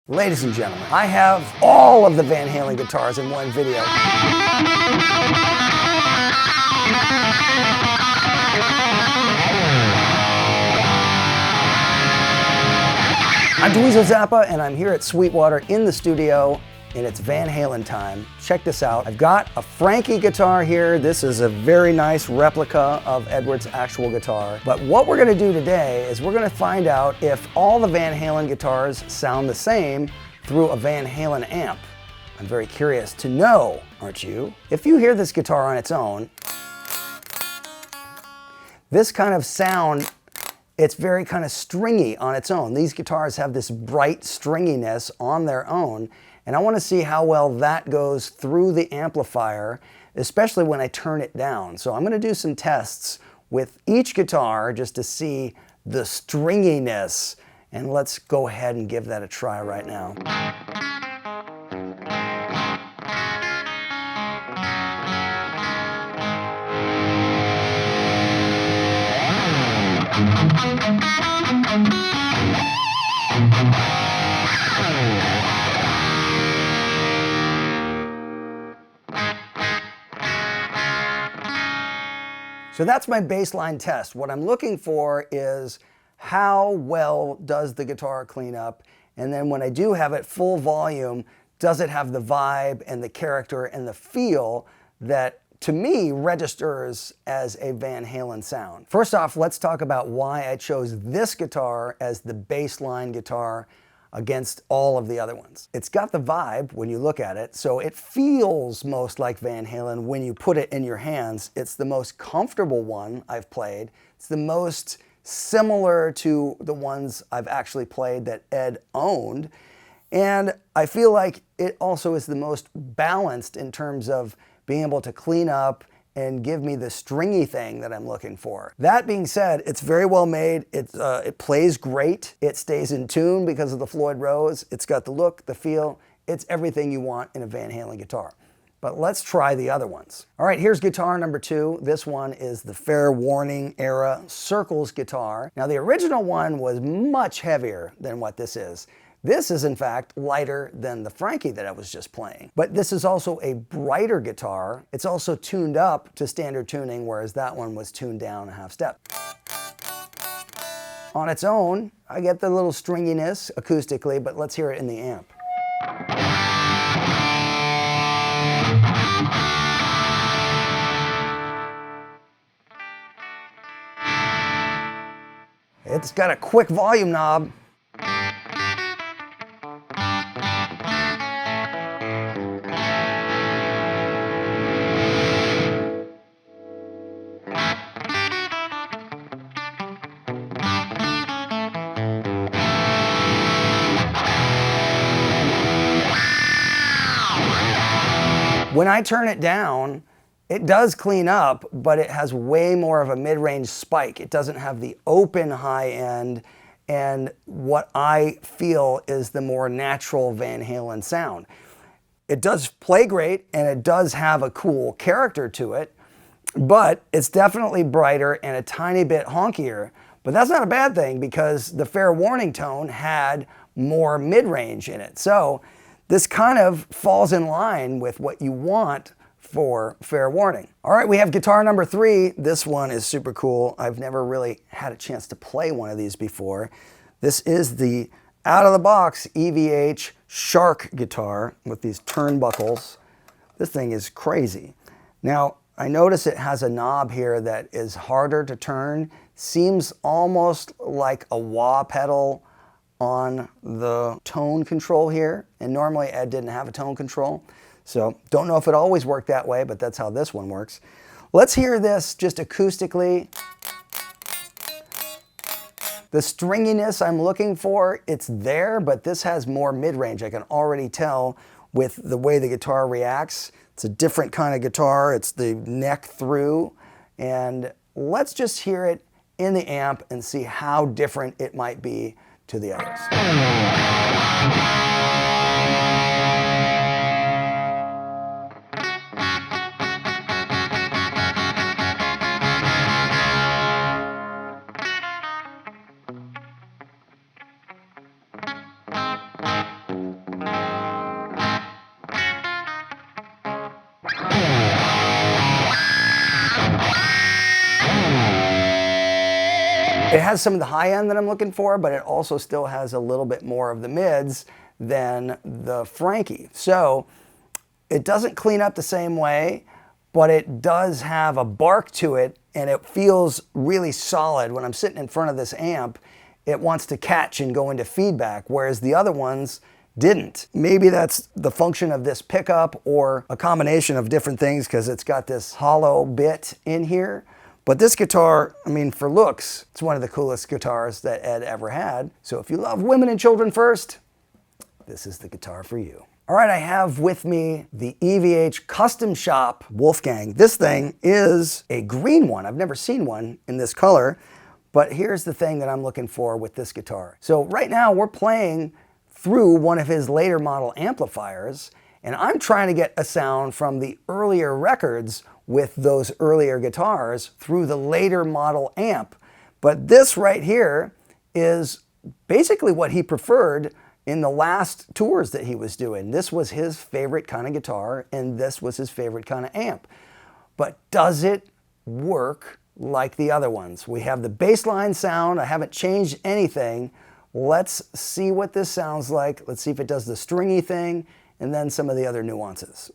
Ladies and gentlemen, I have all of the Van Halen guitars in one video. I'm Dweezil Zappa, and I'm here at Sweetwater in the studio, and it's Van Halen time. Check this out. I've got a FRANKIE guitar here. This is a very nice replica of Edward's actual guitar. But what we're gonna do today is we're gonna find out if all the Van Halen guitars sound the same through a Van Halen amp. I'm very curious to know, aren't you? If you hear this guitar on its own, this kind of sound, it's very kind of stringy on its own. These guitars have this bright stringiness on their own, and I want to see how well that goes through the amplifier, especially when I turn it down. So I'm going to do some tests with each guitar just to see the stringiness, and let's go ahead and give that a try right now. So that's my baseline test. What I'm looking for is how well does the guitar clean up, and then when I do have it full volume, does it have the vibe and the character and the feel that to me registers as a Van Halen sound. First off, let's talk about why I chose this guitar as the baseline guitar against all of the other ones. It's got the vibe when you look at it, so it feels most like Van Halen when you put it in your hands. It's the most comfortable one I've played. It's the most similar to the ones I've actually played that Ed owned. And I feel like it also is the most balanced in terms of being able to clean up and give me the stringy thing that I'm looking for. That being said, it's very well made. It plays great. It stays in tune because of the Floyd Rose. It's got the look, the feel. It's everything you want in a Van Halen guitar. But let's try the other ones. All right, here's guitar number 2. This one is the Fair Warning era Circles guitar. Now the original one was much heavier than what this is. This is in fact lighter than the FRANKIE that I was just playing. But this is also a brighter guitar. It's also tuned up to standard tuning, whereas that one was tuned down a half step. On its own, I get the little stringiness acoustically, but let's hear it in the amp. It's got a quick volume knob. When I turn it down, it does clean up, but it has way more of a mid-range spike. It doesn't have the open high end and what I feel is the more natural Van Halen sound. It does play great and it does have a cool character to it, but it's definitely brighter and a tiny bit honkier. But that's not a bad thing because the Fair Warning tone had more mid-range in it. So this kind of falls in line with what you want for Fair Warning. All right, we have guitar number 3. This one is super cool. I've never really had a chance to play one of these before. This is the out-of-the-box EVH Shark guitar with these turnbuckles. This thing is crazy. Now, I notice it has a knob here that is harder to turn. Seems almost like a wah pedal on the tone control here, and normally Ed didn't have a tone control, so don't know if it always worked that way, but that's how this one works. Let's hear this just acoustically. The stringiness I'm looking for, it's there, but this has more mid-range. I can already tell with the way the guitar reacts. It's a different kind of guitar. It's the neck through, and let's just hear it in the amp and see how different it might be to the others. It has some of the high end that I'm looking for, but it also still has a little bit more of the mids than the Frankie. So it doesn't clean up the same way, but it does have a bark to it, and it feels really solid. When I'm sitting in front of this amp, it wants to catch and go into feedback, whereas the other ones didn't. Maybe that's the function of this pickup or a combination of different things, because it's got this hollow bit in here. But this guitar, I mean, for looks, it's one of the coolest guitars that Ed ever had. So if you love women and children first, this is the guitar for you. All right, I have with me the EVH Custom Shop Wolfgang. This thing is a green one. I've never seen one in this color, but here's the thing that I'm looking for with this guitar. So right now we're playing through one of his later model amplifiers, and I'm trying to get a sound from the earlier records with those earlier guitars through the later model amp. But this right here is basically what he preferred in the last tours that he was doing. This was his favorite kind of guitar, and this was his favorite kind of amp. But does it work like the other ones? We have the bassline sound. I haven't changed anything. Let's see what this sounds like. Let's see if it does the stringy thing, and then some of the other nuances.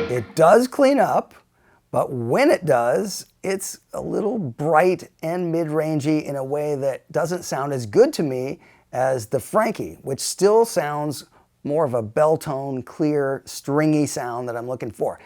It does clean up, but when it does, it's a little bright and mid-rangey in a way that doesn't sound as good to me as the Frankie, which still sounds more of a bell tone, clear, stringy sound that I'm looking for.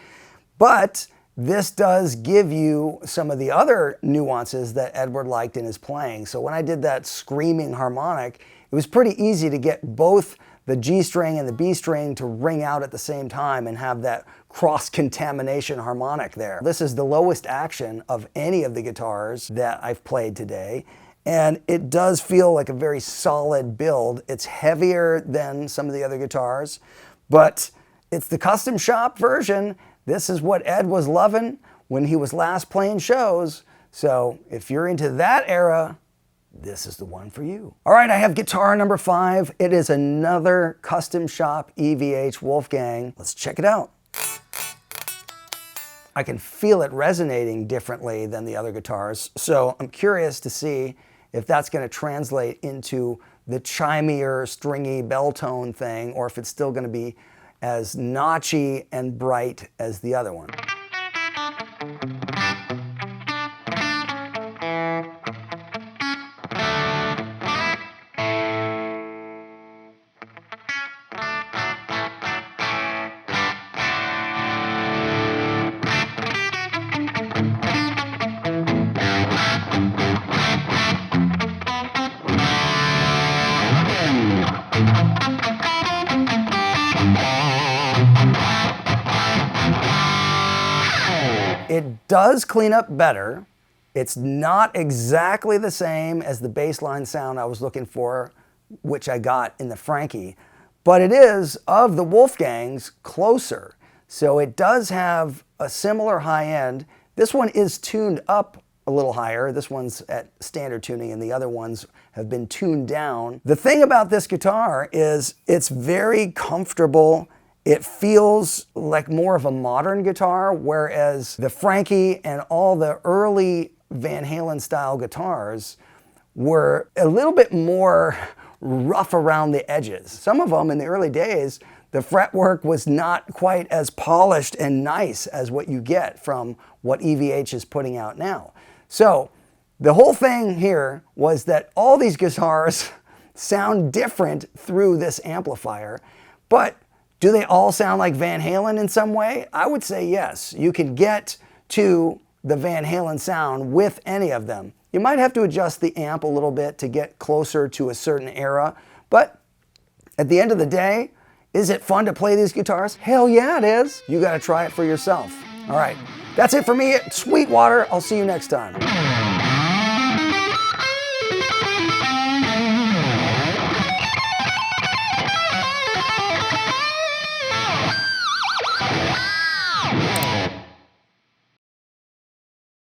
But this does give you some of the other nuances that Edward liked in his playing. So when I did that screaming harmonic, it was pretty easy to get both the G string and the B string to ring out at the same time and have that cross-contamination harmonic there. This is the lowest action of any of the guitars that I've played today, and it does feel like a very solid build. It's heavier than some of the other guitars, but it's the custom shop version. This is what Ed was loving when he was last playing shows. So if you're into that era, this is the one for you. All right, I have guitar number 5. It is another custom shop EVH Wolfgang. Let's check it out. I can feel it resonating differently than the other guitars, so I'm curious to see if that's going to translate into the chimier, stringy bell tone thing, or if it's still going to be as notchy and bright as the other one. It does clean up better. It's not exactly the same as the bassline sound I was looking for, which I got in the Frankie, but it is, of the Wolfgangs, closer. So it does have a similar high end. This one is tuned up a little higher. This one's at standard tuning, and the other ones have been tuned down. The thing about this guitar is it's very comfortable. It feels like more of a modern guitar, whereas the Frankie and all the early Van Halen style guitars were a little bit more rough around the edges. Some of them in the early days, the fretwork was not quite as polished and nice as what you get from what EVH is putting out now. So the whole thing here was that all these guitars sound different through this amplifier, but do they all sound like Van Halen in some way? I would say yes. You can get to the Van Halen sound with any of them. You might have to adjust the amp a little bit to get closer to a certain era, but at the end of the day, is it fun to play these guitars? Hell yeah, it is. You gotta try it for yourself. All right, that's it for me at Sweetwater. I'll see you next time.